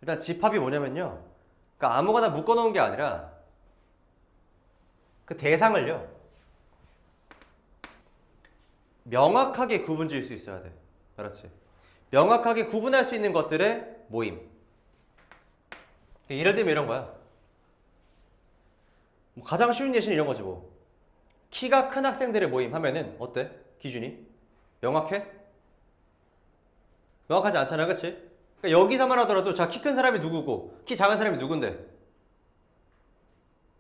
일단 집합이 뭐냐면요. 그러니까 아무거나 묶어놓은 게 아니라 그 대상을요. 명확하게 구분 지을 수 있어야 돼. 그렇지. 명확하게 구분할 수 있는 것들의 모임. 예를 들면 이런 거야. 뭐 가장 쉬운 예시는 이런 거지 뭐. 키가 큰 학생들의 모임 하면은 어때? 기준이? 명확해? 명확하지 않잖아, 그치? 그러니까 여기서만 하더라도 자, 키 큰 사람이 누구고 키 작은 사람이 누군데?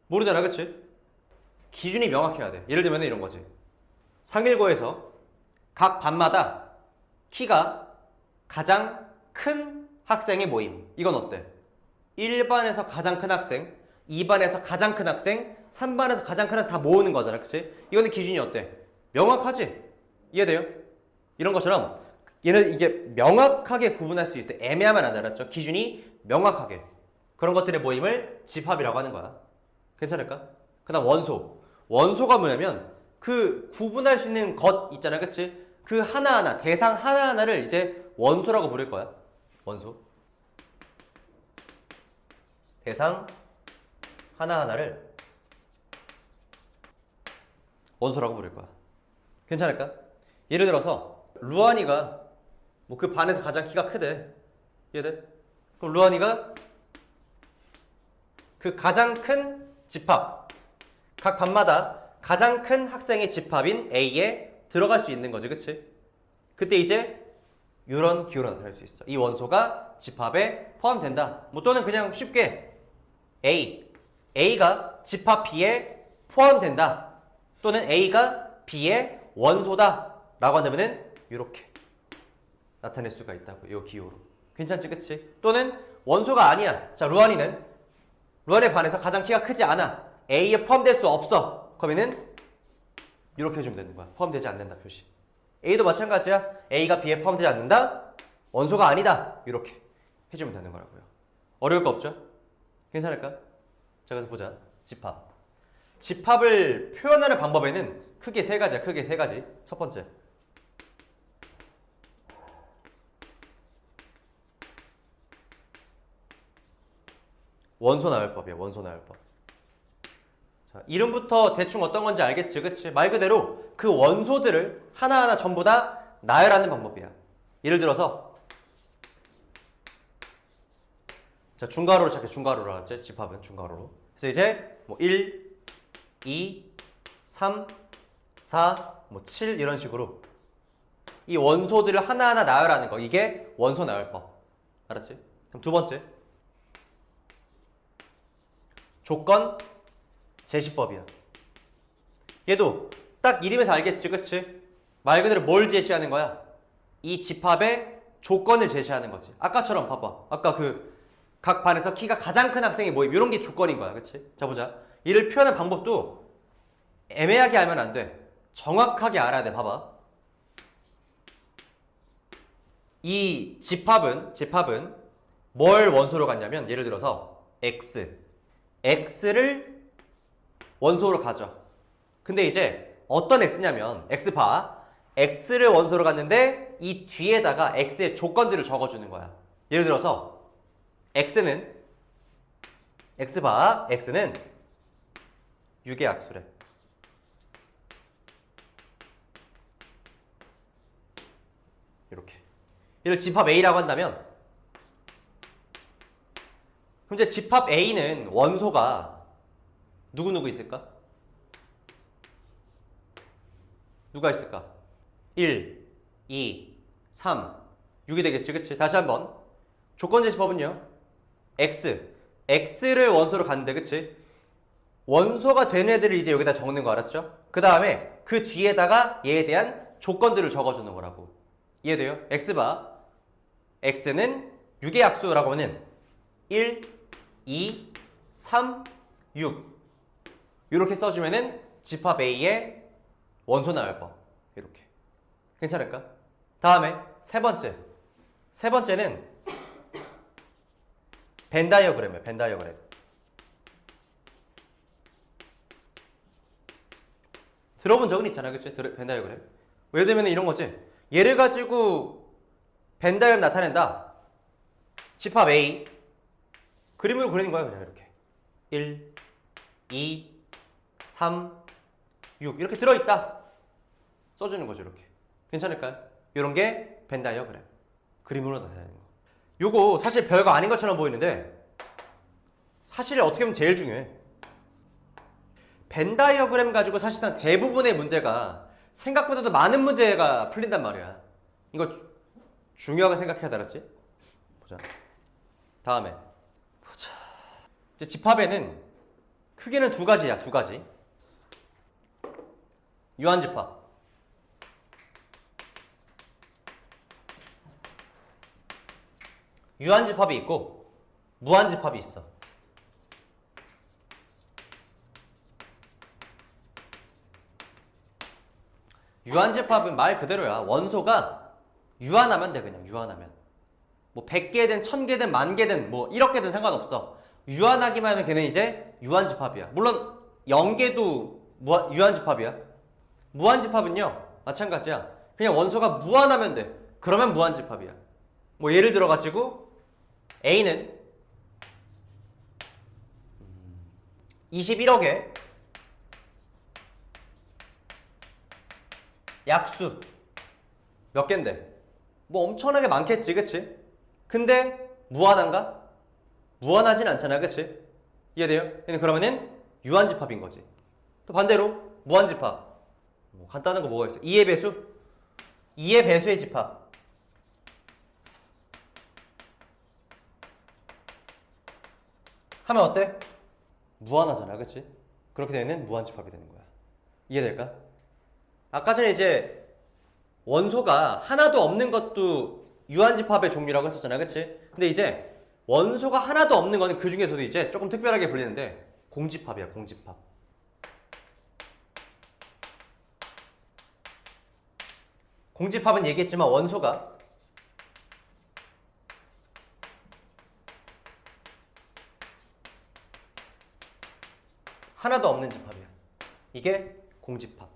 모르잖아, 그치? 기준이 명확해야 돼. 예를 들면 이런 거지. 상일고에서 각 반마다 키가 가장 큰 학생의 모임. 이건 어때? 1반에서 가장 큰 학생, 2반에서 가장 큰 학생, 3반에서 가장 큰 학생 다 모으는 거잖아, 그치? 이거는 기준이 어때? 명확하지? 이해돼요? 이런 것처럼 얘는 이게 명확하게 구분할 수 있을 때 애매하면 안 알았죠? 기준이 명확하게. 그런 것들의 모임을 집합이라고 하는 거야. 괜찮을까? 그 다음 원소. 원소가 뭐냐면 그 구분할 수 있는 것 있잖아, 그치? 그 하나하나, 대상 하나하나를 이제 원소라고 부를 거야. 원소. 대상 하나하나를 원소라고 부를 거야. 괜찮을까? 예를 들어서 루안이가 뭐 그 반에서 가장 키가 크대. 이해돼? 그럼 루안이가 그 가장 큰 집합, 각 반마다 가장 큰 학생의 집합인 A에 들어갈 수 있는 거지, 그치? 그때 이제 이런 기호로 나타낼 수 있어. 이 원소가 집합에 포함된다. 뭐 또는 그냥 쉽게 A가 집합 B에 포함된다. 또는 A가 B의 원소다 라고 한다면은 이렇게 나타낼 수가 있다고. 이 기호로. 괜찮지, 그치? 또는 원소가 아니야. 자, 루안에 반해서 가장 키가 크지 않아. A에 포함될 수 없어. 그러면은 이렇게 해주면 되는 거야. 포함되지 않는다 표시. A도 마찬가지야. A가 B에 포함되지 않는다. 원소가 아니다. 이렇게 해주면 되는 거라고요. 어려울 거 없죠? 괜찮을까? 자, 그래서 보자. 집합. 집합을 표현하는 방법에는 크게 세 가지야. 크게 세 가지. 첫 번째. 원소 나열법이야. 원소 나열법. 자, 이름부터 대충 어떤 건지 알겠지, 그치? 말 그대로 그 원소들을 하나하나 전부 다 나열하는 방법이야. 예를 들어서 자, 중괄호로 시작해. 중괄호로 하지. 집합은 중괄호로. 그래서 이제 뭐 1, 2, 3, 4, 뭐 7 이런 식으로 이 원소들을 하나하나 나열하는 거. 이게 원소 나열법. 알았지? 그럼 두 번째. 조건 제시법이야. 얘도 딱 이름에서 알겠지, 그치? 말 그대로 뭘 제시하는 거야? 이 집합의 조건을 제시하는 거지. 아까처럼 봐봐. 아까 그 각 반에서 키가 가장 큰 학생이 모임. 이런 게 조건인 거야, 그치? 자, 보자. 이를 표현하는 방법도 애매하게 알면 안 돼. 정확하게 알아야 돼. 봐봐. 이 집합은 뭘 원소로 갖냐면 예를 들어서 X를 원소로 가져. 근데 이제 어떤 X냐면 X 봐. X를 원소로 갔는데 이 뒤에다가 X의 조건들을 적어주는 거야. 예를 들어서 X는 6의 약수래. 이렇게. 이를 집합 A라고 한다면 그럼 이제 집합 A는 원소가 누구 있을까? 누가 있을까? 1, 2, 3, 6이 되겠지, 그치? 다시 한번. 조건 제시법은요. X를 원소로 갔는데, 그치? 원소가 된 애들을 이제 여기다 적는 거 알았죠? 그 다음에 그 뒤에다가 얘에 대한 조건들을 적어주는 거라고. 이해돼요? X는 6의 약수라고 하면 1, 2, 3, 6 이렇게 써주면은 집합 A의 원소 나열법. 이렇게. 괜찮을까? 다음에 세 번째는 벤 다이어그램이에요. 벤 다이어그램. 들어본 적은 있잖아, 그치? 벤 다이어그램. 예를 들면 이런 거지. 얘를 가지고 벤 다이어그램 나타낸다. 집합 A, 그림으로 그리는 거야 그냥 이렇게 1, 2, 3, 6 이렇게 들어있다 써주는 거죠. 이렇게 괜찮을까요? 이런 게 벤 다이어그램 그림으로 나타내는 거. 요거 사실 별거 아닌 것처럼 보이는데 사실 어떻게 보면 제일 중요해. 벤 다이어그램 가지고 사실상 대부분의 문제가 생각보다도 많은 문제가 풀린단 말이야. 이거 중요하게 생각해야 알았지? 보자. 다음에 보자. 이제 집합에는 크기는 두 가지야. 두 가지. 유한집합. 유한집합이 있고 무한집합이 있어. 유한집합은 말 그대로야. 원소가 유한하면 돼. 그냥 유한하면. 뭐 100개든 1000개든 10,000개든 뭐 1억 개든 상관없어. 유한하기만 하면 걔는 이제 유한집합이야. 물론 0개도 유한집합이야. 무한집합은요 마찬가지야. 그냥 원소가 무한하면 돼. 그러면 무한집합이야. 뭐 예를 들어 가지고 A는 21억에 약수 몇 갠데? 뭐 엄청나게 많겠지, 그치? 근데 무한한가? 무한하진 않잖아, 그치? 이해돼요? 그러면은 유한집합인 거지. 또 반대로 무한집합. 뭐 간단한 거 뭐가 있어? 2의 배수? 2의 배수의 집합. 하면 어때? 무한하잖아, 그치? 그렇게 되면 무한집합이 되는 거야. 이해될까? 아까 전에 이제 원소가 하나도 없는 것도 유한집합의 종류라고 했었잖아, 그치? 근데 이제 원소가 하나도 없는 거는 그 중에서도 이제 조금 특별하게 불리는데 공집합이야, 공집합. 공집합은 얘기했지만 원소가 하나도 없는 집합이야. 이게 공집합.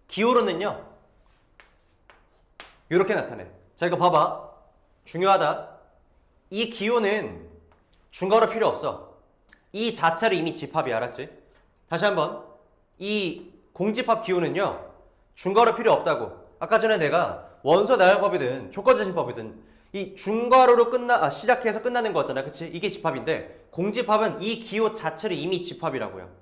기호로는요 이렇게 나타내. 자, 이거 봐봐. 중요하다. 이 기호는 중괄호 필요 없어. 이 자체로 이미 집합이, 알았지? 다시 한번. 이 공집합 기호는요 중괄호 필요 없다고. 아까 전에 내가 원소 나열법이든 조건자신법이든 이 중괄호로 시작해서 끝나는 거였잖아, 그치? 이게 집합인데 공집합은 이 기호 자체로 이미 집합이라고요.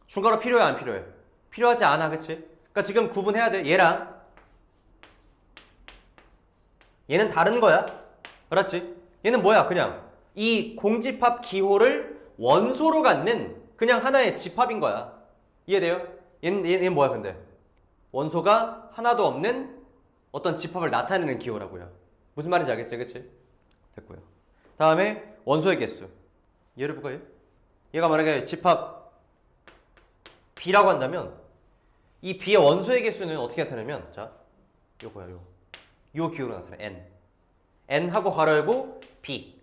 중괄호 필요해 안 필요해? 필요하지 않아, 그치? 그러니까 지금 구분해야 돼. 얘는 다른 거야. 알았지? 얘는 뭐야? 그냥 이 공집합 기호를 원소로 갖는 그냥 하나의 집합인 거야. 이해돼요? 얘는 뭐야 근데? 원소가 하나도 없는 어떤 집합을 나타내는 기호라고요. 무슨 말인지 알겠지? 그치? 됐고요. 다음에 원소의 개수. 얘를 볼까요? 얘가 만약에 집합 B라고 한다면 이 B의 원소의 개수는 어떻게 나타내면, 자, 요 기호로 나타내. N하고 괄호 열고 B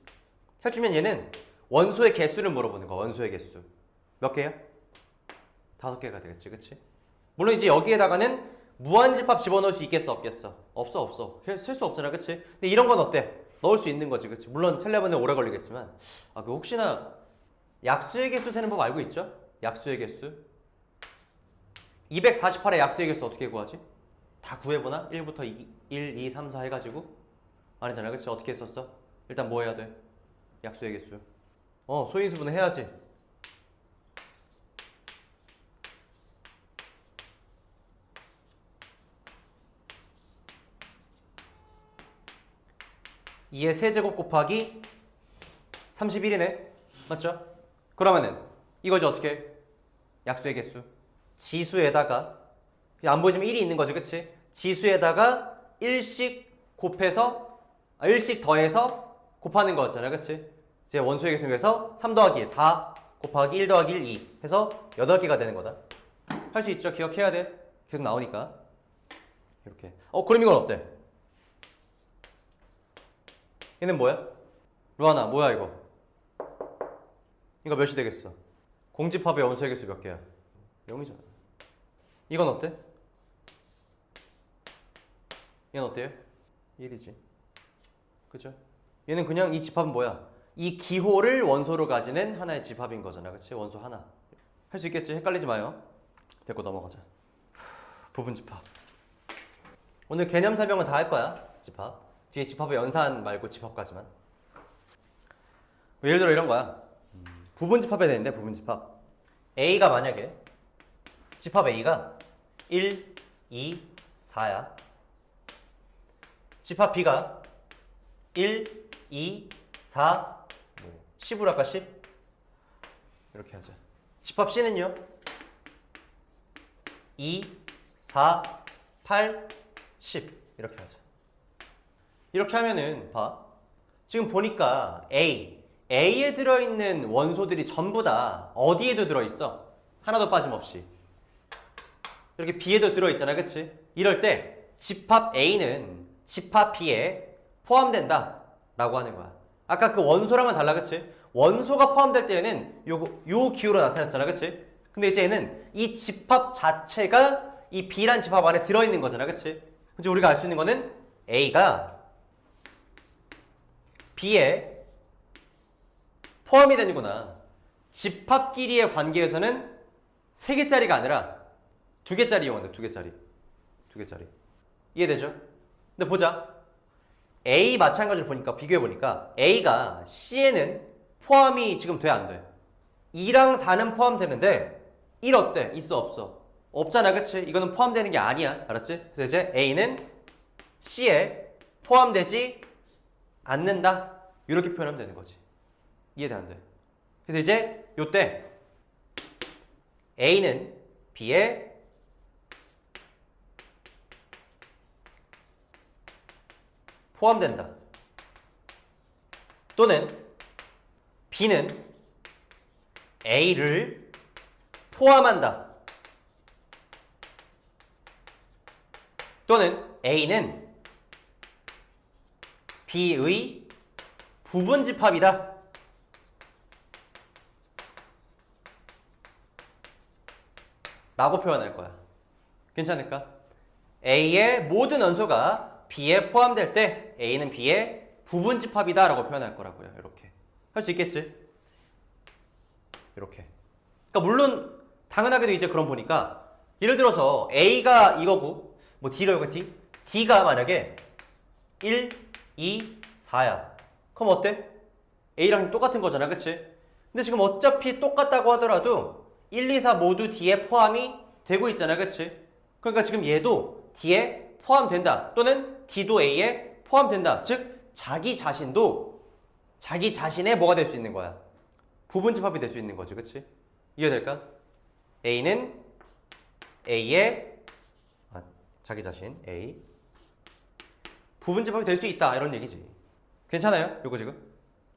해주면 얘는 원소의 개수를 물어보는 거야. 원소의 개수 몇 개야? 5개가 되겠지, 그치? 물론 이제 여기에다가는 무한집합 집어넣을 수 있겠어, 없겠어? 없어. 쓸 수 없잖아, 그치? 근데 이런 건 어때? 넣을 수 있는 거지, 그치? 물론 세려면 오래 걸리겠지만 그 혹시나 약수의 개수 세는 법 알고 있죠? 약수의 개수 248의 약수의 개수 어떻게 구하지? 다 구해보나? 1부터 1, 2, 3, 4 해가지고 아니잖아, 그치? 어떻게 했었어? 일단 뭐 해야 돼? 약수의 개수. 소인수분해 해야지. (2의 세제곱) 곱하기 31이네. 맞죠? 그러면은 이거지 어떻게? 약수의 개수. 지수에다가 안 보이지만 1이 있는 거지, 그치? 지수에다가 1씩 곱해서 1씩 더해서 곱하는 거였잖아, 그치? 이제 원소의 개수에서 3 더하기 4 곱하기 1 더하기 1, 2 해서 8개가 되는 거다. 할 수 있죠? 기억해야 돼. 계속 나오니까. 이렇게. 그럼 이건 어때? 얘는 뭐야? 루아나, 뭐야 이거? 이거 몇이 되겠어? 공집합의 원소의 개수 몇 개야? 0이잖아. 이건 어때? 얘는 어때요? 1이지. 그죠? 얘는 그냥 이 집합은 뭐야? 이 기호를 원소로 가지는 하나의 집합인 거잖아. 그치? 원소 하나. 할 수 있겠지? 헷갈리지 마요. 됐고 넘어가자. 부분 집합. 오늘 개념 설명은 다 할 거야. 집합. 뒤에 집합의 연산 말고 집합까지만. 예를 들어 이런 거야. 부분 집합해야 되는데 부분 집합. A가 만약에 집합 A가 1, 2, 4야. 집합 B가 1, 2, 4, 10으로 할까 10? 이렇게 하자. 집합 C는요? 2, 4, 8, 10 이렇게 하자. 이렇게 하면은 봐. 지금 보니까 A에 들어있는 원소들이 전부 다 어디에도 들어있어? 하나도 빠짐없이. 이렇게 B에도 들어있잖아. 그치? 이럴 때 집합 A는 집합 B에 포함된다 라고 하는 거야. 아까 그 원소랑은 달라. 그치? 원소가 포함될 때에는 요 기호로 나타났잖아. 그치? 근데 이제 얘는 이 집합 자체가 이 B란 집합 안에 들어있는 거잖아. 그치? 그치? 우리가 알 수 있는 거는 A가 B에 포함이 되는구나. 집합끼리의 관계에서는 3개짜리가 아니라 2개짜리 이용한다. 2개짜리. 이해되죠? 근데 보자. A 마찬가지로 보니까 비교해보니까 A가 C에는 포함이 지금 돼? 안 돼? 2랑 4는 포함되는데 1 어때? 있어? 없어? 없잖아. 그치? 이거는 포함되는 게 아니야. 알았지? 그래서 이제 A는 C에 포함되지 않는다. 이렇게 표현하면 되는 거지. 이해돼? 안 돼? 그래서 이제 요때 A는 B에 포함된다. 또는 B는 A를 포함한다. 또는 A는 B의 부분 집합이다. 라고 표현할 거야. 괜찮을까? A의 모든 원소가 B에 포함될 때 A는 B의 부분 집합이다 라고 표현할 거라고요. 이렇게. 할 수 있겠지? 이렇게. 그러니까 물론 당연하게도 이제 그럼 보니까 예를 들어서 A가 이거고 뭐 D로 이거 D? D가 만약에 1, 2, 4야. 그럼 어때? A랑 똑같은 거잖아. 그치? 근데 지금 어차피 똑같다고 하더라도 1, 2, 4 모두 D에 포함이 되고 있잖아. 그치? 그러니까 지금 얘도 D에 포함된다. 또는 D도 A에 포함된다. 즉 자기 자신도 자기 자신의 뭐가 될 수 있는 거야? 부분 집합이 될 수 있는 거지. 그치? 이해될까? A는 A의 자기 자신 A 부분 집합이 될 수 있다. 이런 얘기지. 괜찮아요? 요거 지금?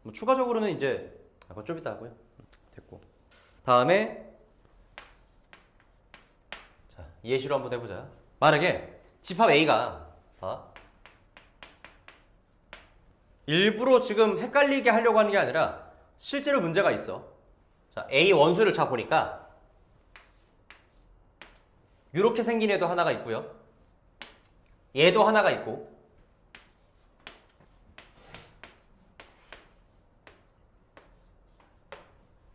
뭐 추가적으로는 이제 그거 좀 이따 하고요. 됐고. 다음에 자, 예시로 한번 해보자. 만약에 집합 A가 일부러 지금 헷갈리게 하려고 하는 게 아니라 실제로 문제가 있어. 자, A 원소를 자 보니까 이렇게 생긴 애도 하나가 있고요. 얘도 하나가 있고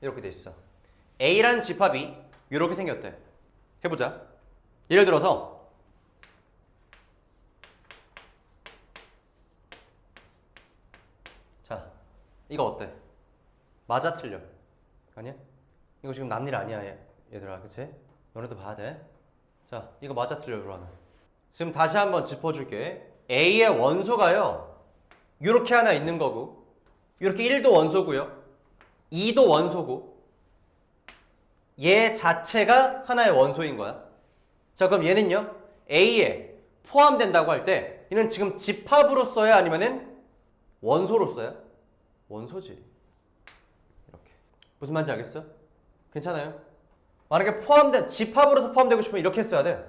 이렇게 돼 있어. A라는 집합이 이렇게 생겼대. 해보자. 예를 들어서 자, 이거 어때? 맞아 틀려? 아니야? 이거 지금 남일 아니야 얘들아. 그치? 너네도 봐야 돼. 자, 이거 맞아 틀려 그러면. 지금 다시 한번 짚어줄게. A의 원소가요 이렇게 하나 있는 거고 이렇게 1도 원소고요 2도 원소고 얘 자체가 하나의 원소인 거야. 자, 그럼 얘는요 A에 포함된다고 할 때 얘는 지금 집합으로 써야 아니면은 원소로 써야? 원소지. 이렇게. 무슨 말인지 알겠어? 괜찮아요? 만약에 집합으로서 포함되고 싶으면 이렇게 써야 돼.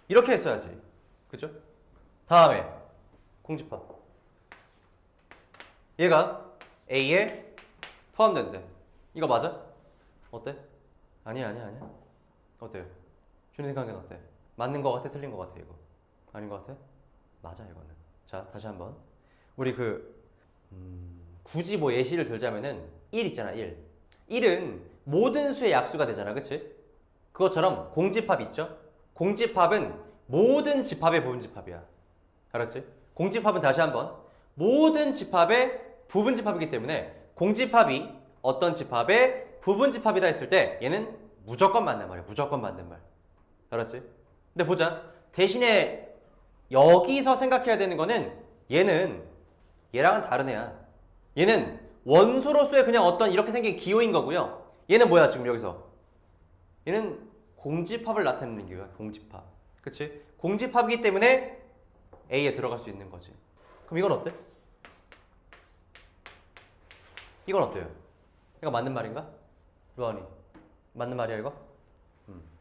이렇게 했어야지. 그죠? 다음에 공집합. 얘가 A에 포함된대. 이거 맞아? 어때? 아니야. 어때요? 준이 생각엔 어때? 맞는 거 같아? 틀린 거 같아? 이거 아닌 거 같아? 맞아 이거는. 자 다시 한번 우리 굳이 뭐 예시를 들자면은 1 있잖아 1. 1은 모든 수의 약수가 되잖아 그치? 그것처럼 공집합 있죠? 공집합은 모든 집합의 부분집합이야. 알았지? 공집합은 다시 한번 모든 집합의 부분집합이기 때문에 공집합이 어떤 집합의 부분집합이다 했을 때 얘는 무조건 맞는 말이야. 무조건 맞는 말. 알았지? 근데 보자. 대신에 여기서 생각해야 되는 거는 얘는 얘랑은 다른 애야. 얘는 원소로서의 그냥 어떤 이렇게 생긴 기호인 거고요. 얘는 뭐야 지금 여기서? 얘는 공집합을 나타내는 기호야. 공집합. 그치? 공집합이기 때문에 A에 들어갈 수 있는 거지. 그럼 이건 어때? 이건 어때요? 이거 맞는 말인가? 루아니 맞는 말이야 이거?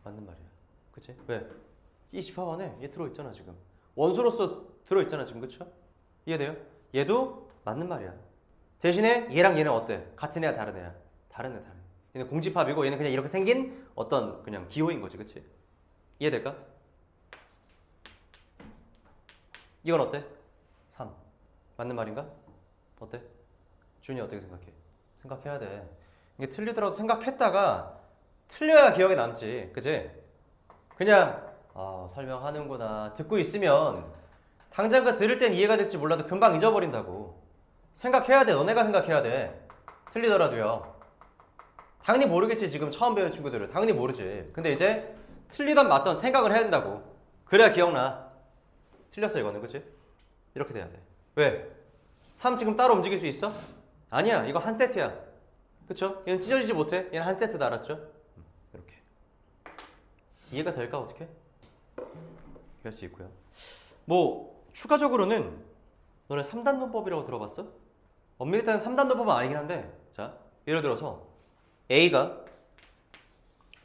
맞는 말이야. 그치? 왜? 이 집합 안에 얘 들어있잖아 지금. 원소로서 들어있잖아 지금. 그쵸? 이해돼요? 얘도 맞는 말이야. 대신에 얘랑 얘는 어때? 같은 애야 다른 애야? 다른 애 다른 애. 얘는 공집합이고 얘는 그냥 이렇게 생긴 어떤 그냥 기호인 거지. 그치? 이해될까? 이건 어때? 3 맞는 말인가? 어때? 준이 어떻게 생각해? 생각해야 돼. 이게 틀리더라도 생각했다가 틀려야 기억에 남지. 그치? 그냥 설명하는구나 듣고 있으면 당장 그 들을 땐 이해가 될지 몰라도 금방 잊어버린다고. 생각해야 돼. 너네가 생각해야 돼. 틀리더라도요. 당연히 모르겠지. 지금 처음 배우는 친구들은 당연히 모르지. 근데 이제 틀리던 맞던 생각을 해야 된다고. 그래야 기억나. 틀렸어 이거는. 그치? 이렇게 돼야 돼. 왜? 3 지금 따로 움직일 수 있어? 아니야. 이거 한 세트야. 그쵸? 얘는 찢어지지 못해. 얘는 한 세트다. 알았죠? 이렇게. 이해가 될까 어떻게? 이해할 수 있고요. 뭐 추가적으로는 너네 3단 논법이라고 들어봤어? 엄밀히 따지면 3단 논법은 아니긴 한데 자 예를 들어서 A가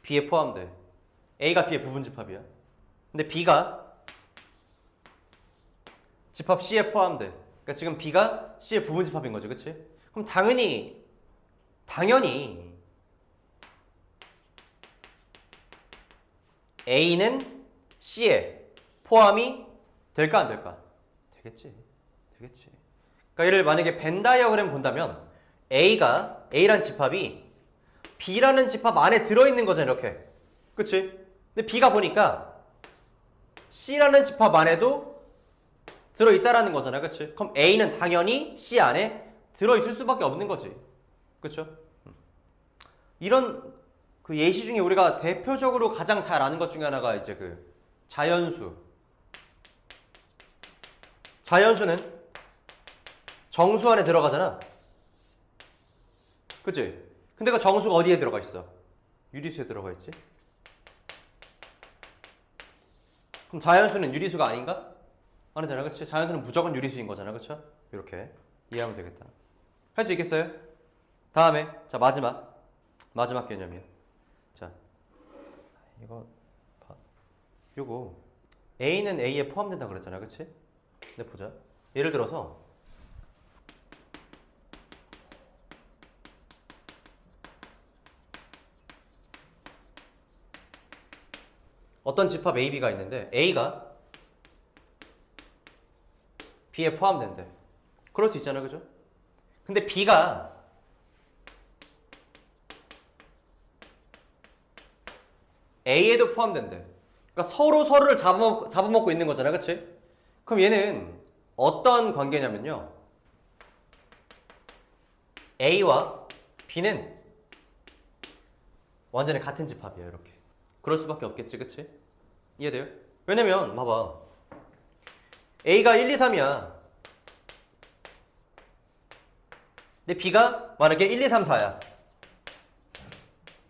B에 포함돼. A가 B의 부분집합이야. 근데 B가 집합 C에 포함돼. 그러니까 지금 B가 C의 부분집합인 거지. 그치? 그럼 당연히 A는 C에 포함이 될까 안 될까? 되겠지. 그러니까 얘를 만약에 벤 다이어그램 본다면 A란 집합이 B라는 집합 안에 들어있는 거잖아 이렇게. 그치? 근데 B가 보니까 C라는 집합 안에도 들어있다라는 거잖아. 그치? 그럼 A는 당연히 C 안에 들어있을 수밖에 없는 거지. 그쵸? 이런 그 예시 중에 우리가 대표적으로 가장 잘 아는 것 중에 하나가 이제 그 자연수. 자연수는 정수 안에 들어가잖아. 그치? 근데 그 정수가 어디에 들어가 있어? 유리수에 들어가 있지. 그럼 자연수는 유리수가 아닌가? 아니잖아. 그치? 자연수는 무조건 유리수인 거잖아. 그쵸? 이렇게 이해하면 되겠다. 할 수 있겠어요? 다음에 자 마지막 개념이야. 자 요거 A는 A에 포함된다 그랬잖아. 그치? 근데 보자. 예를 들어서 어떤 집합 A, B가 있는데 A가 B에 포함된대. 그럴 수 있잖아. 그죠? 근데 B가 A에도 포함된대. 그러니까 서로 서로를 잡아먹고 있는 거잖아. 그치? 그럼 얘는 어떤 관계냐면요. A와 B는 완전히 같은 집합이에요. 이렇게. 그럴 수밖에 없겠지. 그치? 이해돼요? 왜냐면 봐봐. A가 1, 2, 3이야. 근데 B가 만약에 1, 2, 3, 4야.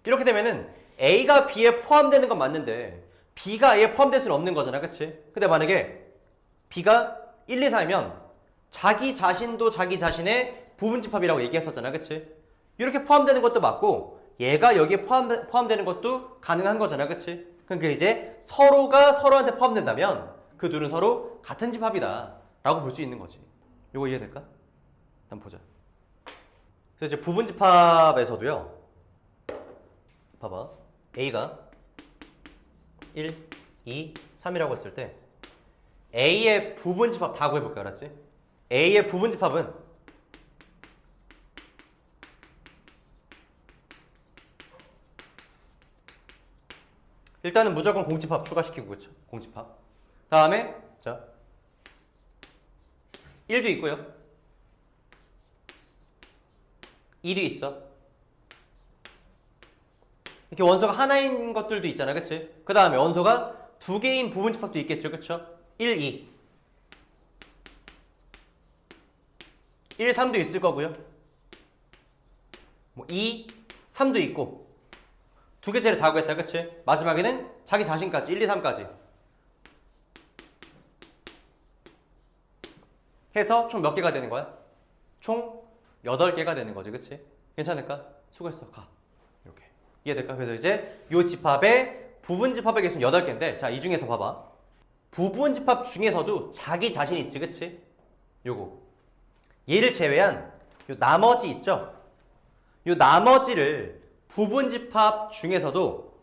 이렇게 되면은 A가 B에 포함되는 건 맞는데 B가 A에 포함될 수는 없는 거잖아. 그치? 근데 만약에 B가 1, 2, 4이면 자기 자신도 자기 자신의 부분집합이라고 얘기했었잖아. 그치? 이렇게 포함되는 것도 맞고 얘가 여기에 포함되는 것도 가능한 거잖아. 그치? 그러니까 이제 서로가 서로한테 포함된다면 그 둘은 서로 같은 집합이다 라고 볼 수 있는 거지. 이거 이해될까? 일단 보자. 그래서 이제 부분집합에서도요. 봐봐. A가 1, 2, 3이라고 했을 때 A의 부분집합 다 구해볼게. 알았지? A의 부분집합은 일단은 무조건 공집합 추가시키고, 그쵸? 공집합. 다음에 자 1도 있고요. 2도 있어. 이렇게 원소가 하나인 것들도 있잖아, 그치? 그 다음에 원소가 두 개인 부분집합도 있겠죠, 그쵸? 1, 2 1, 3도 있을 거고요. 뭐 2, 3도 있고 두 개째를 다 구했다, 그치? 마지막에는 자기 자신까지 1, 2, 3까지 해서 총 몇 개가 되는 거야? 총 8개가 되는 거지, 그치? 괜찮을까? 수고했어, 가. 이렇게 이해될까? 그래서 이제 요 집합의 부분집합의 개수는 8개인데 자, 이 중에서 봐봐. 부분집합 중에서도 자기 자신 있지, 그치? 요거 얘를 제외한 요 나머지 있죠? 요 나머지를 부분집합 중에서도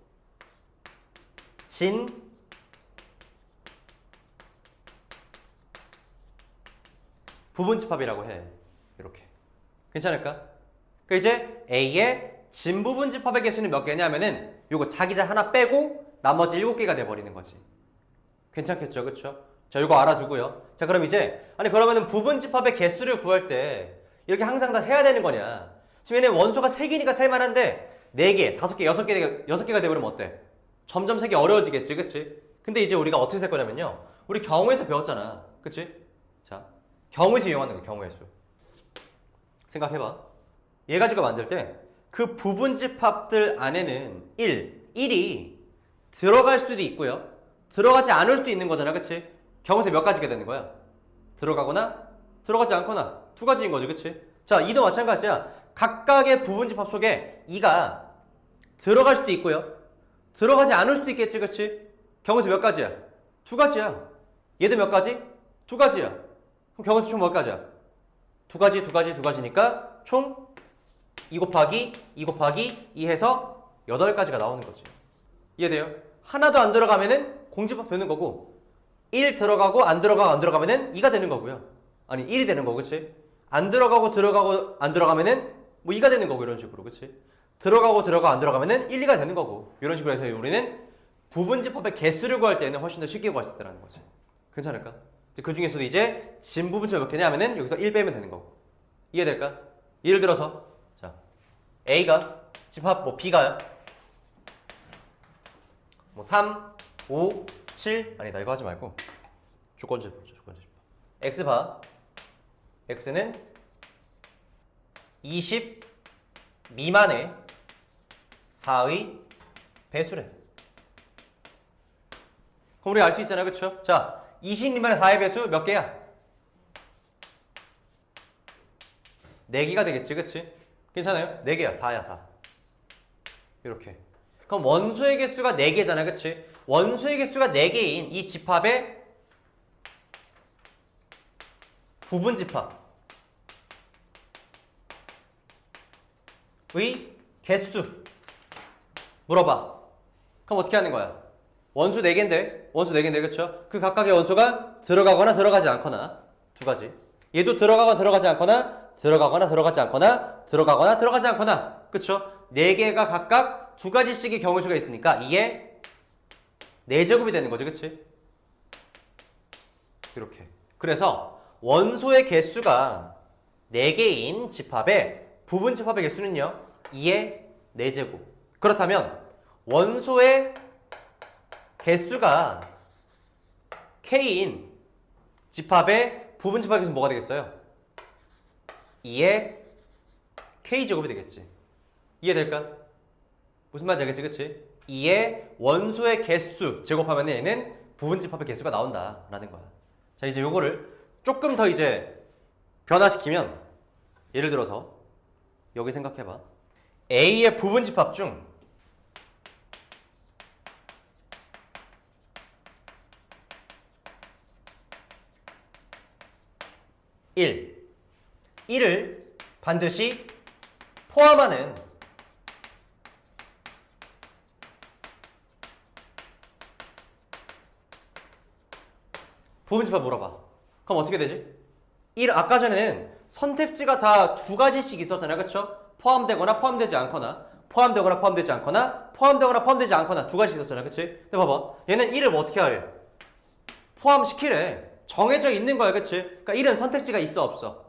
진 부분집합이라고 해. 이렇게 괜찮을까? 그 이제 A의 진부분집합의 개수는 몇 개냐면은 요거 자기 자 하나 빼고 나머지 7개가 돼버리는 거지. 괜찮겠죠, 그쵸? 자, 요거 알아두고요. 자, 그럼 이제 아니 그러면은 부분집합의 개수를 구할 때 이렇게 항상 다 세야 되는 거냐? 지금 얘는 원소가 3개니까 셀만한데 4개, 5개, 6개가 돼버리면 어때? 점점 세기 어려워지겠지, 그치? 근데 이제 우리가 어떻게 셀 거냐면요. 우리 경우에서 배웠잖아, 그치? 자, 경우에서 이용하는 거야, 경우에서. 생각해봐. 얘 가지고 만들 때 그 부분집합들 안에는 1이 들어갈 수도 있고요. 들어가지 않을 수도 있는 거잖아, 그치? 경우에서 몇 가지가 되는 거야? 들어가거나 들어가지 않거나 두 가지인 거지, 그치? 자, 2도 마찬가지야. 각각의 부분집합 속에 2가 들어갈 수도 있고요. 들어가지 않을 수도 있겠지, 그치? 경우에서 몇 가지야? 두 가지야. 얘도 몇 가지? 두 가지야. 그럼 경우에서 총 몇 가지야? 두 가지니까 총 2 곱하기 2 해서 8가지가 나오는 거지. 이해돼요? 하나도 안 들어가면은 공집합 되는 거고 1 들어가고 안 들어가면은 2가 되는 거고요. 아니 1이 되는 거고, 그치? 안 들어가고 안 들어가면은 뭐 2가 되는 거고, 이런 식으로, 그치? 들어가고 안 들어가면은 1, 2가 되는 거고, 이런 식으로 해서 우리는 부분집합의 개수를 구할 때는 훨씬 더 쉽게 구할 수 있다는 거지. 괜찮을까? 그 중에서도 이제 진부분집합 몇 개냐면은 여기서 1 빼면 되는 거고. 이해될까? 예를 들어서 자, A가 집합 뭐 B가 뭐 3, 5, 7 아니다, 이거 하지 말고 조건집 X 봐. X는 20 미만의 4의 배수래. 그럼 우리 알 수 있잖아, 그쵸? 자, 20 미만의 4의 배수 몇 개야? 4개가 되겠지, 그치? 괜찮아요? 4개야, 4야, 4. 이렇게. 그럼 원소의 개수가 4개잖아, 그치? 원소의 개수가 4개인 이 집합의 부분집합의 개수 물어봐. 그럼 어떻게 하는 거야? 원소 4개인데, 그쵸? 그 각각의 원소가 들어가거나 들어가지 않거나 두 가지. 얘도 들어가거나 들어가지 않거나 들어가지 않거나, 그쵸? 4개가 각각 두 가지씩의 경우수가 있으니까 이게 4제곱이 되는 거지, 그치? 이렇게. 그래서 원소의 개수가 4개인 집합의 부분집합의 개수는요 2의 4제곱. 그렇다면 원소의 개수가 K인 집합의 부분집합의 개수는 뭐가 되겠어요? 2의 K제곱이 되겠지. 이해될까? 무슨 말인지 알겠지, 그치? 2의 원소의 개수 제곱하면 얘는 부분집합의 개수가 나온다라는 거야. 자, 이제 요거를 조금 더 이제 변화시키면 예를 들어서 여기 생각해봐. A의 부분집합 중 (1) 1을 반드시 포함하는 부분집합 물어봐. 그럼 어떻게 되지? 1 아까 전에는 선택지가 다 두 가지씩 있었잖아요. 그쵸? 포함되거나 포함되지 않거나 포함되거나 포함되지 않거나 포함되거나 포함되지 않거나 두 가지 있었잖아요. 그치? 근데 봐봐. 얘는 1을 뭐 어떻게 하래? 포함시키래. 정해져 있는 거야. 그치? 그러니까 1은 선택지가 있어 없어?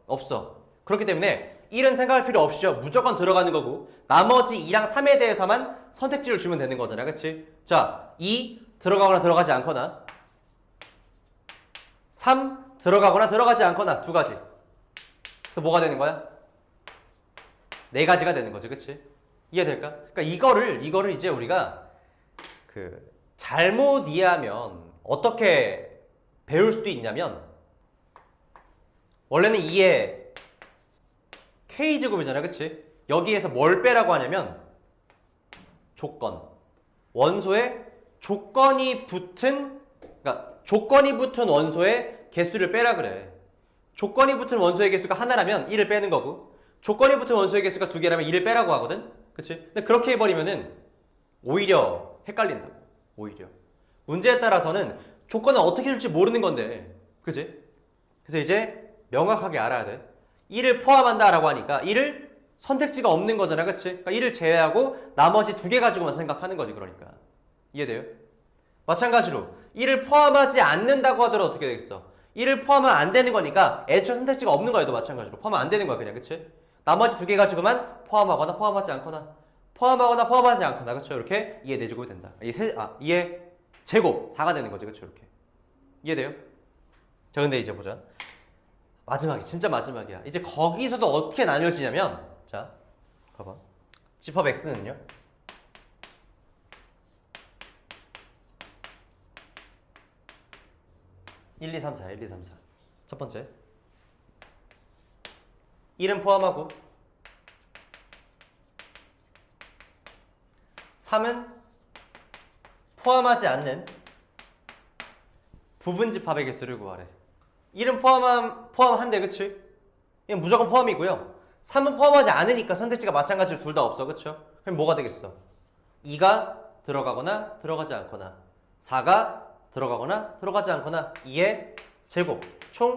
없어. 그렇기 때문에 1은 생각할 필요 없이요. 무조건 들어가는 거고 나머지 2랑 3에 대해서만 선택지를 주면 되는 거잖아. 그치? 자, 2 들어가거나 들어가지 않거나 3 들어가거나 들어가지 않거나 두 가지. 그래서 뭐가 되는 거야? 네 가지가 되는 거지. 그치? 이해될까? 그러니까 이거를 이제 우리가 잘못 이해하면 어떻게 배울 수도 있냐면 원래는 2의 K제곱이잖아. 그치? 여기에서 뭘 빼라고 하냐면 조건. 원소에 조건이 붙은 원소의 개수를 빼라 그래. 조건이 붙은 원소의 개수가 하나라면 1을 빼는 거고 조건이 붙은 원소의 개수가 두 개라면 2를 빼라고 하거든. 그치? 근데 그렇게 해버리면은 오히려 헷갈린다고. 오히려. 문제에 따라서는 조건을 어떻게 줄지 모르는 건데. 그치? 그래서 이제 명확하게 알아야 돼. 1을 포함한다라고 하니까 1을 선택지가 없는 거잖아. 그치? 그러니까 1을 제외하고 나머지 두 개 가지고만 생각하는 거지. 그러니까. 이해돼요? 마찬가지로 1을 포함하지 않는다고 하더라도 어떻게 되겠어? 1을 포함하면 안 되는 거니까 애초에 선택지가 없는 거에도 마찬가지로 포함하면 안 되는 거야. 그냥. 그치? 나머지 두 개 가지고만 포함하거나 포함하지 않거나 포함하거나 포함하지 않거나. 그쵸? 이렇게 2의 내제곱이 된다. 2의 제곱 4가 되는 거지. 그쵸? 이렇게. 이해돼요? 자, 근데 이제 보자. 마지막이 진짜 마지막이야. 이제 거기서도 어떻게 나뉘어지냐면 자, 봐봐. 집합 X는요. 1, 2, 3, 4, 1, 2, 3, 4. 첫 번째. 1은 포함하고 3은 포함하지 않는 부분집합의 개수를 구하래. 1은 포함한대. 그치? 이건 무조건 포함이고요. 3은 포함하지 않으니까 선택지가 마찬가지로 둘 다 없어. 그쵸? 그럼 뭐가 되겠어? 2가 들어가거나 들어가지 않거나 4가 들어가거나 들어가지 않거나 2의 제곱 총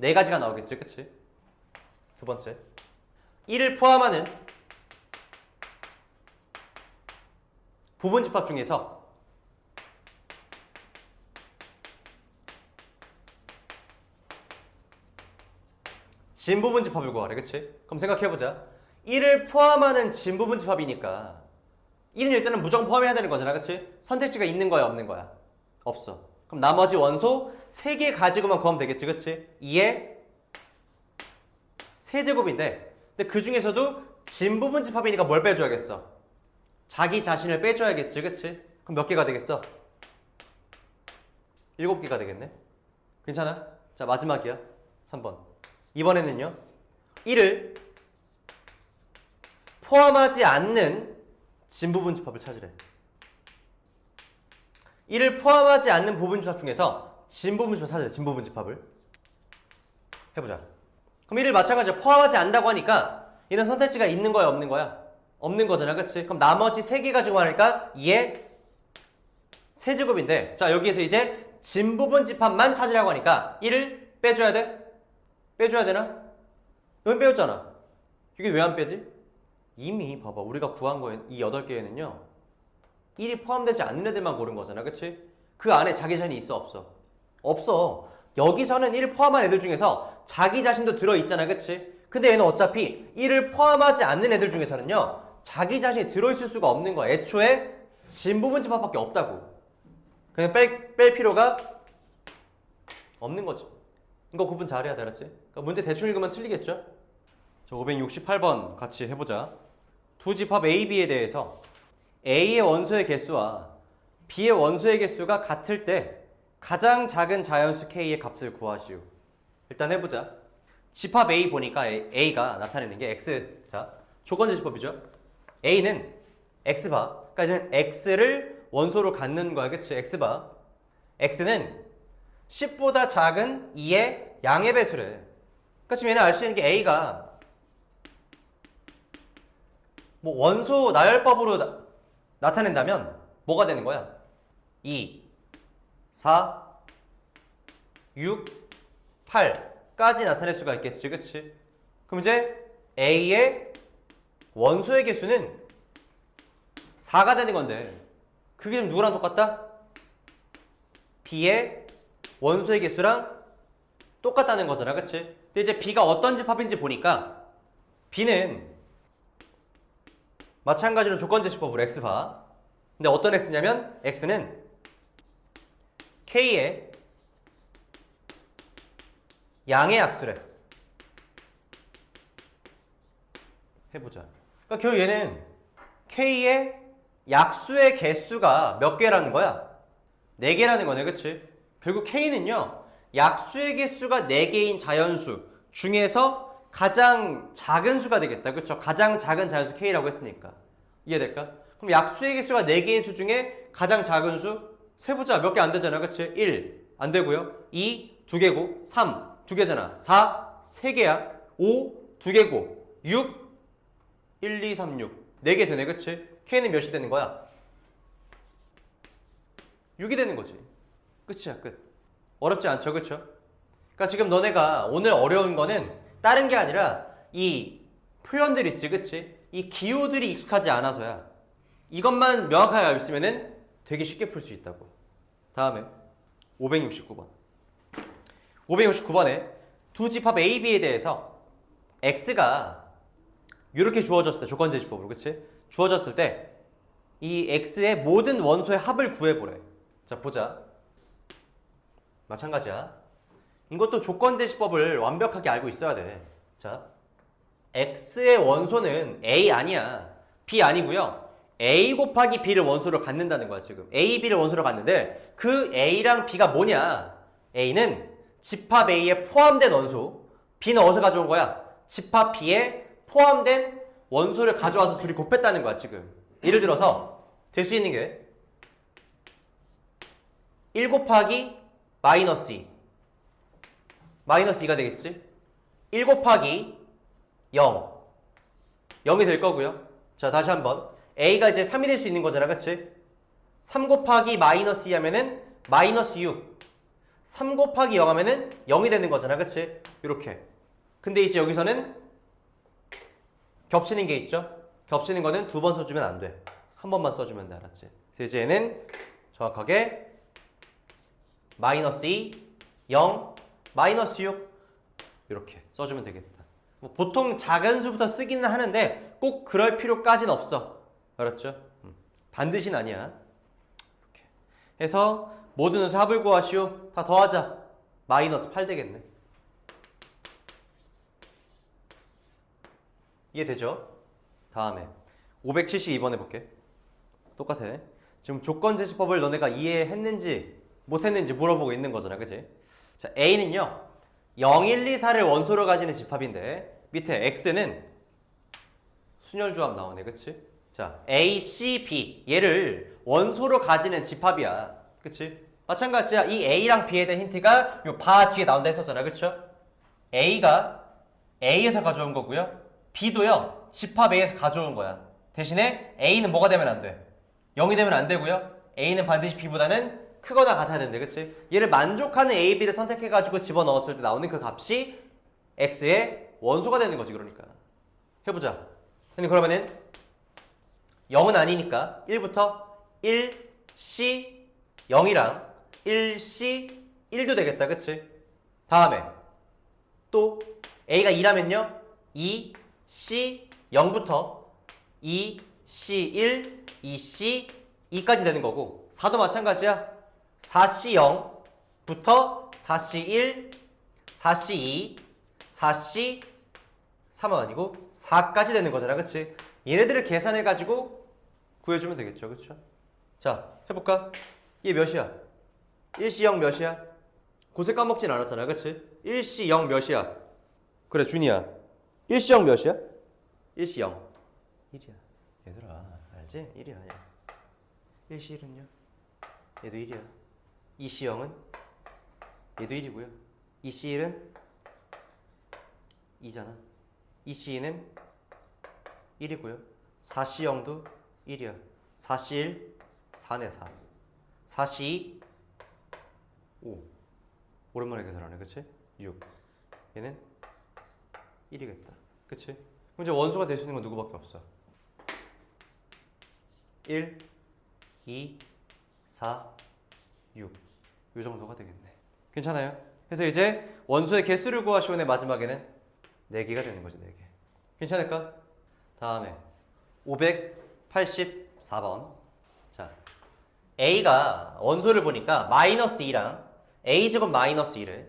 4가지가 나오겠지. 그치? 두 번째. 1을 포함하는 부분집합 중에서 진부분집합을 구하래. 그치? 그럼 생각해보자. 1을 포함하는 진부분집합이니까 1은 일단은 무조건 포함해야 되는 거잖아. 그치? 선택지가 있는 거야 없는 거야? 없어. 그럼 나머지 원소 3개 가지고만 구하면 되겠지. 그치? 2의 세제곱인데 근데 그 중에서도 진부분집합이니까 뭘 빼줘야겠어? 자기 자신을 빼줘야겠지. 그치? 그럼 몇 개가 되겠어? 7개가 되겠네. 괜찮아? 자, 마지막이야. 3번. 이번에는요. 1을 포함하지 않는 진부분집합을 찾으래. 1을 포함하지 않는 부분집합 중에서 진부분집합을 찾으래. 진부분집합을. 해보자. 그럼 1을 마찬가지로 포함하지 않는다고 하니까 얘는 선택지가 있는 거야 없는 거야? 없는 거잖아. 그치? 그럼 나머지 3개 가지고 하니까 2의 세제곱인데 자, 여기에서 이제 진부분집합만 찾으라고 하니까 1을 빼줘야 돼? 빼줘야 되나? 넌 빼줬잖아. 이게 왜 안 빼지? 이미 봐봐. 우리가 구한 거에 이 8개에는요. 1이 포함되지 않는 애들만 고른 거잖아. 그치? 그 안에 자기 자신이 있어 없어? 없어. 여기서는 1을 포함한 애들 중에서 자기 자신도 들어있잖아. 그치? 근데 얘는 어차피 1을 포함하지 않는 애들 중에서는요. 자기 자신이 들어있을 수가 없는 거야. 애초에 진부분집합밖에 없다고. 그냥 뺄 필요가 없는 거지. 이거 구분 잘해야 돼. 알았지? 그러니까 문제 대충 읽으면 틀리겠죠? 자, 568번 같이 해보자. 두 집합 A, B에 대해서 A의 원소의 개수와 B의 원소의 개수가 같을 때 가장 작은 자연수 K의 값을 구하시오. 일단 해보자. 집합 A 보니까 A가 나타내는 게 X. 자, 조건제 집합이죠. A는 X바. 그러니까 이제 X를 원소로 갖는 거야. 그치? X바. X는 10보다 작은 2의 양의 배수래. 그러니까 지금 얘는 알 수 있는 게 A가 뭐 원소 나열법으로 나타낸다면 뭐가 되는 거야? 2, 4, 6, 8까지 나타낼 수가 있겠지, 그치? 그럼 이제 A의 원소의 개수는 4가 되는 건데 그게 지금 누구랑 똑같다? B의 원소의 개수랑 똑같다는 거잖아, 그치? 근데 이제 B가 어떤 집합인지 보니까 B는 마찬가지로 조건제시법으로 X 봐. 근데 어떤 X냐면 X는 K의 양의 약수래. 해보자. 그러니까 결국 얘는 K의 약수의 개수가 몇 개라는 거야? 4개라는 거네, 그치? 결국 K는요, 약수의 개수가 4개인 자연수 중에서 가장 작은 수가 되겠다. 그쵸? 가장 작은 자연수 K라고 했으니까. 이해될까? 그럼 약수의 개수가 4개인 수 중에 가장 작은 수 세보자. 몇 개 안 되잖아. 그치? 1, 안 되고요. 2, 2개고. 3, 2개잖아. 4, 3개야. 5, 2개고. 6, 1, 2, 3, 6. 4개 되네. 그치? K는 몇이 되는 거야? 6이 되는 거지. 끝이야, 끝. 어렵지 않죠, 그쵸? 그러니까 지금 너네가 오늘 어려운 거는 다른 게 아니라 이 표현들 있지, 그치? 이 기호들이 익숙하지 않아서야. 이것만 명확하게 알고 있으면은 되게 쉽게 풀 수 있다고. 다음에 569번. 569번에 두 집합 A, B에 대해서 X가 이렇게 주어졌을 때, 조건제시법으로, 그치? 주어졌을 때 이 X의 모든 원소의 합을 구해보래. 자, 보자. 마찬가지야. 이것도 조건제시법을 완벽하게 알고 있어야 돼. 자, X의 원소는 A 아니야. B 아니고요. A 곱하기 B를 원소로 갖는다는 거야, 지금. A, B를 원소로 갖는데 그 A랑 B가 뭐냐? A는 집합 A에 포함된 원소, B는 어디서 가져온 거야? 집합 B에 포함된 원소를 가져와서 둘이 곱했다는 거야, 지금. 예를 들어서 될 수 있는 게 1 곱하기 마이너스 2. 마이너스 2가 되겠지? 1 곱하기 0. 0이 될 거고요. 자, 다시 한번. A가 이제 3이 될 수 있는 거잖아, 그치? 3 곱하기 마이너스 2 하면은 마이너스 6. 3 곱하기 0 하면은 0이 되는 거잖아, 그치? 이렇게. 근데 이제 여기서는 겹치는 게 있죠? 겹치는 거는 2번 써주면 안 돼. 한 번만 써주면 돼, 알았지? 그래서 이제 얘는 정확하게 마이너스 2, 0, 마이너스 6 이렇게 써주면 되겠다. 뭐 보통 작은 수부터 쓰기는 하는데 꼭 그럴 필요까지는 없어. 알았죠? 반드시는 아니야. 이렇게 해서 모든 원소 합을 구하시오. 다 더하자. 마이너스 8 되겠네. 이해되죠? 다음에 572번 해볼게. 똑같아. 지금 조건제시법을 너네가 이해했는지 못했는지 물어보고 있는 거잖아, 그치? 자, A는요 0, 1, 2, 4를 원소로 가지는 집합인데 밑에 X는 순열조합 나오네, 그치? 자, A, C, B 얘를 원소로 가지는 집합이야, 그치? 마찬가지야. 이 A랑 B에 대한 힌트가 요 바 뒤에 나온다 했었잖아, 그쵸? A가 A에서 가져온 거고요, B도요 집합 A에서 가져온 거야. 대신에 A는 뭐가 되면 안 돼? 0이 되면 안 되고요, A는 반드시 B보다는 크거나 같아야 되는데, 그치? 얘를 만족하는 A, B를 선택해가지고 집어넣었을 때 나오는 그 값이 X의 원소가 되는 거지, 그러니까. 해보자. 근데 그러면은 0은 아니니까 1부터 1, C, 0이랑 1, C, 1도 되겠다, 그치? 다음에 또 A가 2라면요 2, C, 0부터 2, C, 1, 2C, 2까지 되는 거고, 4도 마찬가지야. 4C 0부터 4C 1, 4C 2, 4C 3은 아니고 4까지 되는 거잖아, 그치? 얘네들을 계산해가지고 구해주면 되겠죠, 그쵸? 자, 해볼까? 얘 몇이야? 1C 0 몇이야? 고세 까먹진 않았잖아, 그치? 1C 0 몇이야? 그래, 준이야. 1C 0 몇이야? 1C 0 1이야. 얘들아, 알지? 1이야, 야. 1C 1은요? 얘도 1이야. 2C 0은? 얘도 1이고요. 2C 1은? 2잖아. 2C 2는? 1이고요. 4C 0도 1이야. 4C 1, 4네, 4. 4C 2, 5. 오랜만에 계산하네. 그치? 6. 얘는 1이겠다. 그치? 그럼 이제 원소가 될 수 있는 건 누구밖에 없어. 1, 2, 4, 6. 이 정도가 되겠네. 괜찮아요? 그래서 이제 원소의 개수를 구하시오의 마지막에는 4개가 되는 거지. 4개. 괜찮을까? 다음에 584번. 자, A가 원소를 보니까 마이너스 2랑 A제곱 마이너스 2를.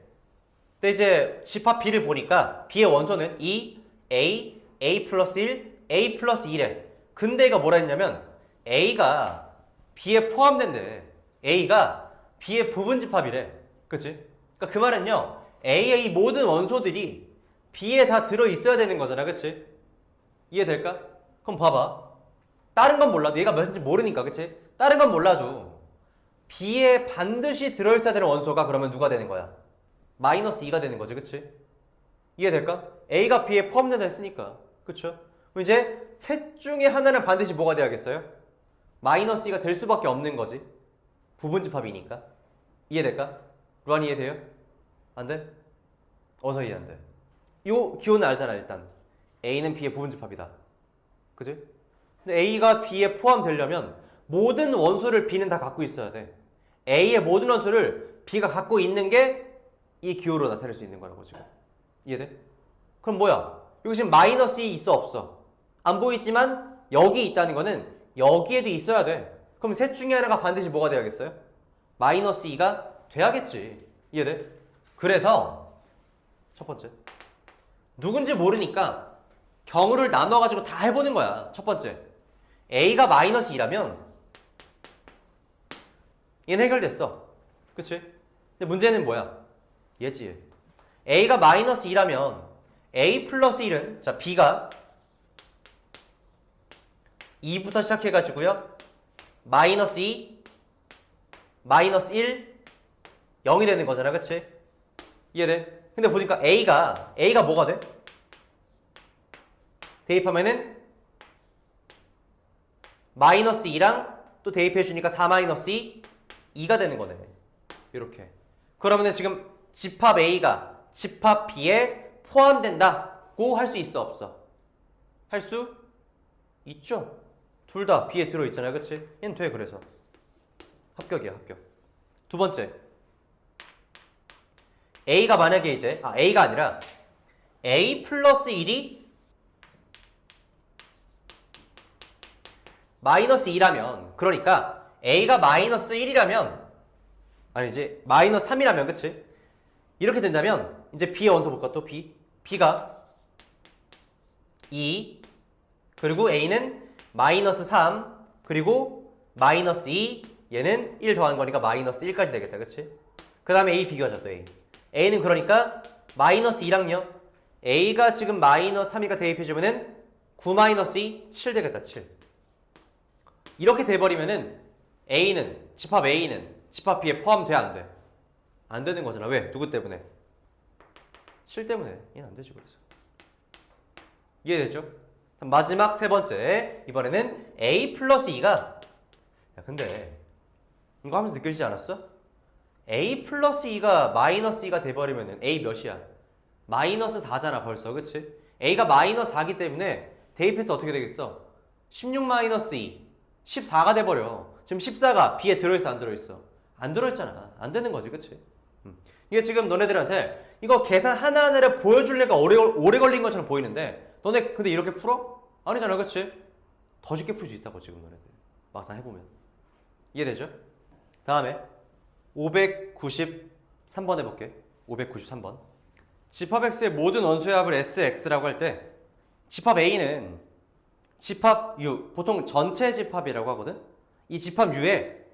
근데 이제 집합 B를 보니까 B의 원소는 2, A, A 플러스 1, A 플러스 2래. 근데 얘가 뭐라 했냐면 A가 B에 포함된대. A가 B의 부분집합이래. 그치? 그러니까 그 말은요, A의 모든 원소들이 B에 다 들어있어야 되는 거잖아. 그치? 이해될까? 그럼 봐봐. 다른 건 몰라도 얘가 몇인지 모르니까. 그치? 다른 건 몰라도 B에 반드시 들어있어야 되는 원소가 그러면 누가 되는 거야? 마이너스 2가 되는 거지. 그치? 이해될까? A가 B에 포함된다 했으니까. 그쵸? 그럼 이제 셋 중에 하나는 반드시 뭐가 돼야겠어요? 마이너스 2가 될 수밖에 없는 거지. 부분집합이니까. 이해될까? 루안 이해돼요? 안 돼? 어서 이해 안 돼? 요 기호는 알잖아. 일단 A는 B의 부분집합이다. 그지? 근데 A가 B에 포함되려면 모든 원소를 B는 다 갖고 있어야 돼. A의 모든 원소를 B가 갖고 있는 게 이 기호로 나타낼 수 있는 거라고 지금. 이해돼? 그럼 뭐야? 여기 지금 마이너스 2 있어 없어? 안 보이지만 여기 있다는 거는 여기에도 있어야 돼. 그럼 셋 중에 하나가 반드시 뭐가 돼야겠어요? 마이너스 2가 돼야겠지. 이해돼? 그래서 첫 번째, 누군지 모르니까 경우를 나눠가지고 다 해보는 거야. 첫 번째, A가 마이너스 2라면 얘는 해결됐어. 그치? 근데 문제는 뭐야? 얘지. A가 마이너스 2라면 A 플러스 1은, 자, B가 2부터 시작해가지고요, 마이너스 2, 마이너스 1, 0이 되는 거잖아. 그치? 이해돼? 근데 보니까 A가 뭐가 돼? 대입하면은 마이너스 2랑 또 대입해주니까 4 마이너스 2, 2가 되는 거네. 이렇게. 그러면은 지금 집합 A가 집합 B에 포함된다고 할 수 있어 없어? 할 수 있죠. 둘 다 B에 들어있잖아요. 그치? 얘는 돼. 그래서 합격이야. 합격. 두 번째, A가 만약에 이제 A가 아니라 A 플러스 1이 마이너스 2라면, 그러니까 A가 마이너스 1이라면, 아니지, 마이너스 3이라면, 그치? 이렇게 된다면 이제 B의 원소 볼까? 또 B가 2, 그리고 A는 마이너스 3, 그리고 마이너스 2, 얘는 1 더한 거니까 마이너스 1까지 되겠다. 그치? 그 다음에 A 비교하자. 또 A는 그러니까 마이너스 2랑요, A가 지금 마이너스 3이니까 대입해주면은 9 마이너스 2, 7 되겠다. 7. 이렇게 돼버리면은 집합 A는 집합 B에 포함돼? 안 돼? 안 되는 거잖아. 왜? 누구 때문에? 7 때문에. 얘는 안 되지. 그래서 이해되죠? 마지막 세 번째, 이번에는 A 플러스 2가, 야 근데 이거 하면서 느껴지지 않았어? A 플러스 2가 마이너스 2가 돼버리면은 A 몇이야? 마이너스 4잖아 벌써. 그치? A가 마이너스 4기 때문에 대입해서 어떻게 되겠어? 16 마이너스 2, 14가 돼버려. 지금 14가 B에 들어있어 안 들어있어? 안 들어있잖아. 안 되는 거지. 그치? 이게 지금 너네들한테 이거 계산 하나하나를 보여줄래가 오래 걸린 것처럼 보이는데, 너네 근데 이렇게 풀어? 아니잖아. 그치? 더 쉽게 풀 수 있다고 지금 너네들 막상 해보면. 이해되죠? 다음에 593번 해볼게. 593번. 집합 X의 모든 원소의 합을 SX라고 할 때 집합 A는 집합 U, 보통 전체 집합이라고 하거든? 이 집합 U의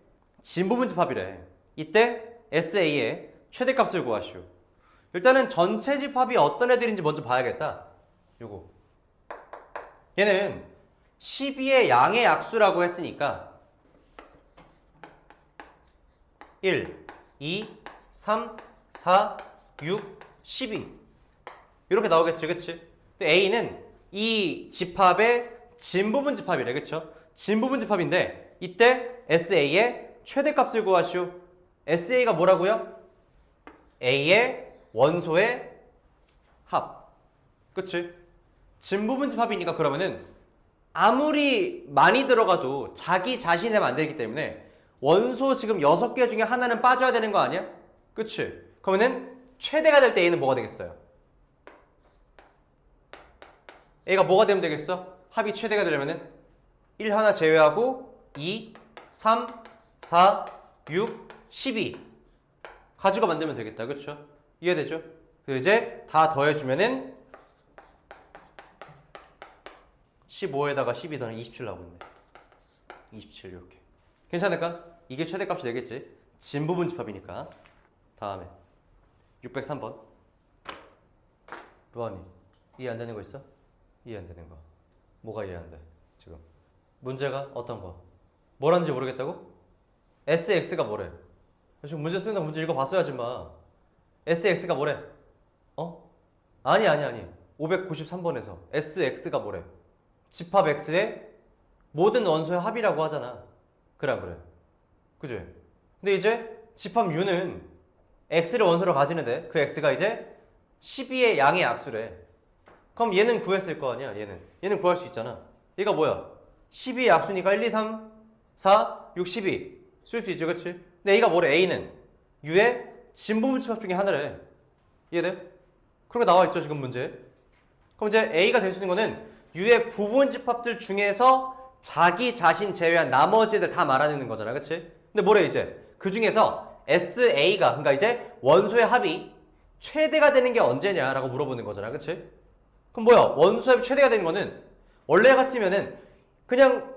진부분 집합이래. 이때 SA의 최대값을 구하시오. 일단은 전체 집합이 어떤 애들인지 먼저 봐야겠다. 요거. 얘는 12의 양의 약수라고 했으니까 1, 2, 3, 4, 6, 12 이렇게 나오겠지. 그치? 근데 A는 이 집합의 진부분 집합이래. 그쵸? 진부분 집합인데 이때 SA의 최대값을 구하시오. SA가 뭐라고요? A의 원소의 합. 그치? 진부분집 합이니까 그러면은 아무리 많이 들어가도 자기 자신에 만들기 때문에 원소 지금 6개 중에 하나는 빠져야 되는 거 아니야? 그치? 그러면은 최대가 될 때 A는 뭐가 되겠어요? A가 뭐가 되면 되겠어? 합이 최대가 되려면은 1 하나 제외하고 2, 3, 4, 6, 12 가지고 만들면 되겠다. 그쵸? 이해되죠? 그리고 이제 다 더해주면은 15에다가 12 더하면 27 나오겠네. 27 이렇게. 괜찮을까? 이게 최대값이 되겠지. 진부분집합이니까. 다음에 603번. 루아님 이해 안 되는 거 있어? 이해 안 되는 거. 뭐가 이해 안 돼? 지금 문제가 어떤 거? 뭐라는지 모르겠다고? SX가 뭐래? 지금 문제 쓰는데 문제 읽어봤어야지 마. SX가 뭐래? 어? 아니 593번에서 SX가 뭐래? 집합 X의 모든 원소의 합이라고 하잖아. 그래 안 그래? 그지? 근데 이제 집합 U는 X를 원소로 가지는데 그 X가 이제 12의 양의 약수래. 그럼 얘는 구했을 거 아니야. 얘는 구할 수 있잖아. 얘가 뭐야? 12의 약수니까 1, 2, 3, 4, 6, 12 쓸 수 있지. 그치? 근데 A가 뭐래? A는 U의 진부분집합 중에 하나래. 이해돼? 그런 거 나와 있죠 지금 문제. 그럼 이제 A가 될 수 있는 거는 U의 부분집합들 중에서 자기 자신 제외한 나머지 애들 다 말하는 거잖아. 그치? 근데 뭐래 이제? 그 중에서 SA가 그러니까 이제 원소의 합이 최대가 되는 게 언제냐라고 물어보는 거잖아. 그치? 그럼 뭐야? 원소의 합이 최대가 되는 거는 원래 같으면은 그냥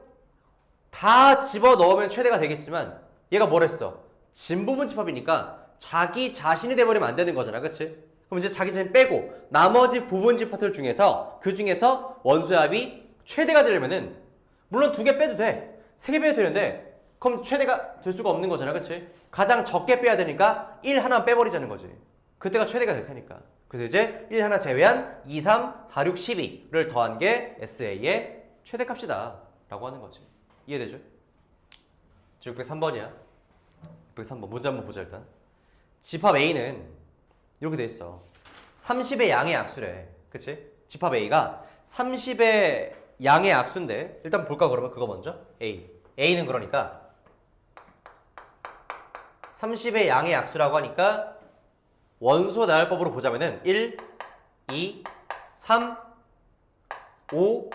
다 집어넣으면 최대가 되겠지만 얘가 뭐랬어? 진부분집합이니까 자기 자신이 돼버리면 안 되는 거잖아. 그치? 그럼 이제 자기 자신 빼고 나머지 부분집합들 중에서 그 중에서 원소의 합이 최대가 되려면은 물론 2개 빼도 돼. 3개 빼도 되는데 그럼 최대가 될 수가 없는 거잖아. 그치? 가장 적게 빼야 되니까 1 하나 빼버리자는 거지. 그때가 최대가 될 테니까. 그래서 이제 1 하나 제외한 2, 3, 4, 6, 12를 더한 게 SA의 최대값이다 라고 하는 거지. 이해되죠? 603번이야. 603번 문제 한번 보자 일단. 집합 A는 이렇게 돼 있어. 30의 양의 약수래. 그치? 집합 A가 30의 양의 약수인데 일단 볼까 그러면 그거 먼저? A는 그러니까 30의 양의 약수라고 하니까 원소 나열법으로 보자면은 1, 2, 3, 5,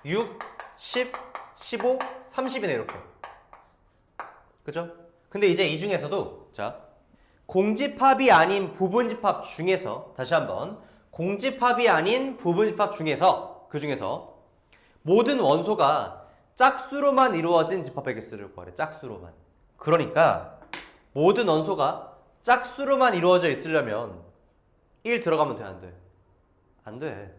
6, 10, 15, 30이네 이렇게. 그죠? 근데 이제 이 중에서도 자 공집합이 아닌 부분집합 중에서 다시 한번 공집합이 아닌 부분집합 중에서 그 중에서 모든 원소가 짝수로만 이루어진 집합의 개수를 구하래. 짝수로만. 그러니까 모든 원소가 짝수로만 이루어져 있으려면 1 들어가면 돼? 안 돼? 안 돼.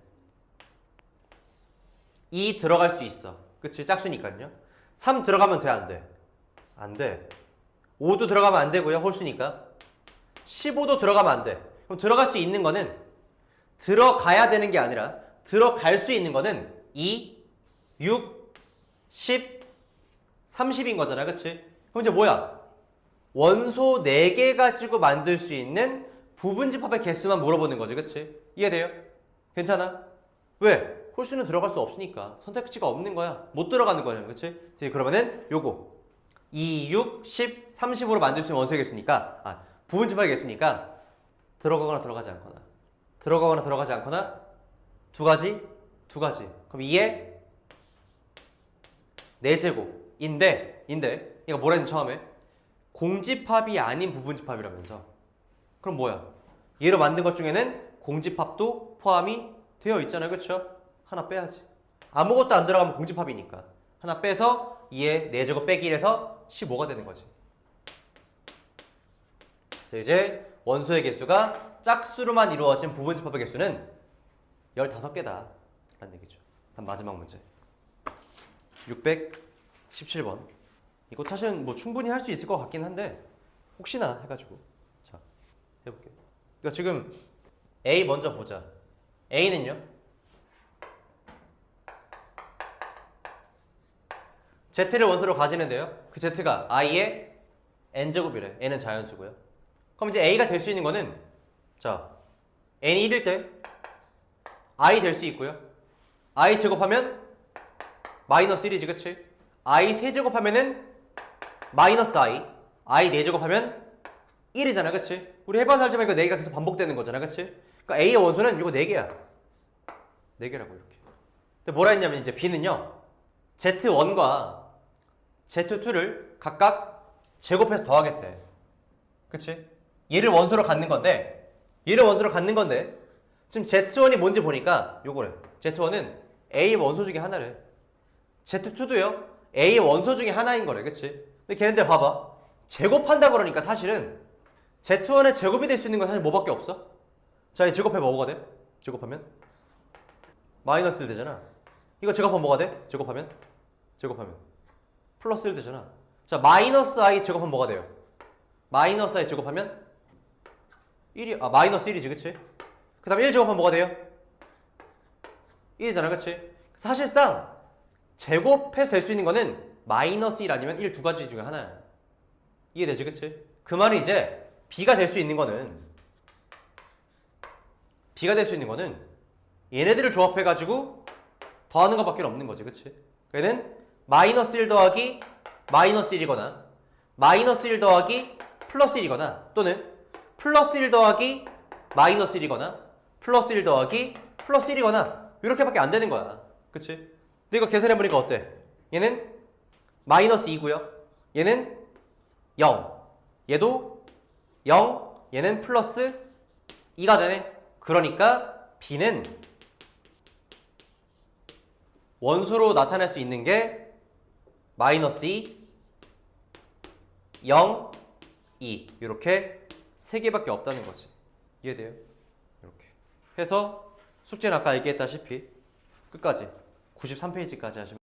2 들어갈 수 있어. 그치? 짝수니까요. 3 들어가면 돼? 안 돼? 안 돼. 5도 들어가면 안 되고요. 홀수니까. 15도 들어가면 안 돼. 그럼 들어갈 수 있는 거는 들어가야 되는 게 아니라 들어갈 수 있는 거는 2, 6, 10, 30인 거잖아. 그치? 그럼 이제 뭐야? 원소 4개 가지고 만들 수 있는 부분집합의 개수만 물어보는 거지. 그치? 이해돼요? 괜찮아? 왜? 홀수는 들어갈 수 없으니까. 선택지가 없는 거야. 못 들어가는 거야. 그치? 그러면은 요거 2, 6, 10, 30으로 만들 수 있는 원소의 개수니까 부분집합의 개수니까 들어가거나 들어가지 않거나 들어가거나 들어가지 않거나 두 가지. 그럼 2의 4제곱인데 얘가 뭐라 했는지 처음에 공집합이 아닌 부분집합이라면서. 그럼 뭐야? 얘로 만든 것 중에는 공집합도 포함이 되어 있잖아요. 그렇죠? 하나 빼야지. 아무것도 안 들어가면 공집합이니까 하나 빼서 2의 4제곱 빼기 1에서 15가 되는 거지. 자, 이제 원소의 개수가 짝수로만 이루어진 부분집합의 개수는 15개다 라는 얘기죠. 다음 마지막 문제 617번. 이거 사실은 뭐 충분히 할 수 있을 것 같긴 한데 혹시나 해가지고 자 해볼게요. 그러니까 지금 A 먼저 보자. A는요 Z를 원소로 가지는데요 그 Z가 I의 N제곱이래. N은 자연수고요. 그럼 이제 A가 될 수 있는 거는 자, n이 1일 때 i 될 수 있고요. i 제곱하면 마이너스 1이지, 그치? i 세제곱하면은 마이너스 i 4제곱하면 1이잖아, 그치? 우리 해봐서 알지만 이거 4개가 계속 반복되는 거잖아, 그치? 그러니까 a의 원소는 이거 4개야. 4개라고 이렇게. 근데 뭐라 했냐면 이제 b는요. z1과 z2를 각각 제곱해서 더하겠대. 그치? 얘를 원소로 갖는 건데 지금 z1이 뭔지 보니까 요거래. z1은 a의 원소 중에 하나래. z2도요. a의 원소 중에 하나인 거래. 그치? 근데 걔네들 봐봐. 제곱한다 그러니까 사실은 z1의 제곱이 될 수 있는 건 사실 뭐밖에 없어? 자, 이 제곱해봐. 뭐가 돼? 제곱하면 마이너스 1 되잖아. 이거 제곱하면 뭐가 돼? 제곱하면 플러스 1 되잖아. 자, 마이너스 i 제곱하면 뭐가 돼요? 마이너스 i 제곱하면 1이, 마이너스 1이지, 그치? 그 다음에 1 제곱하면 뭐가 돼요? 1이잖아, 그치? 사실상 제곱해서 될 수 있는 거는 마이너스 1 아니면 1 두 가지 중에 하나야. 이해되지, 그치? 그 말은 이제 b가 될 수 있는 거는 얘네들을 조합해가지고 더하는 것밖에 없는 거지, 그치? 얘는 마이너스 1 더하기 마이너스 1이거나 마이너스 1 더하기 플러스 1이거나 또는 플러스 1 더하기 마이너스 1이거나 플러스 1 더하기 플러스 1이거나 이렇게밖에 안 되는 거야, 그치? 근데 이거 계산해보니까 어때? 얘는 마이너스 2고요. 얘는 0. 얘도 0. 얘는 플러스 2가 되네. 그러니까 b는 원소로 나타낼 수 있는 게 마이너스 2, 0, 2 이렇게 3개밖에 없다는 거지. 이해돼요? 이렇게 해서 숙제는 아까 얘기했다시피 끝까지 93페이지까지 하시면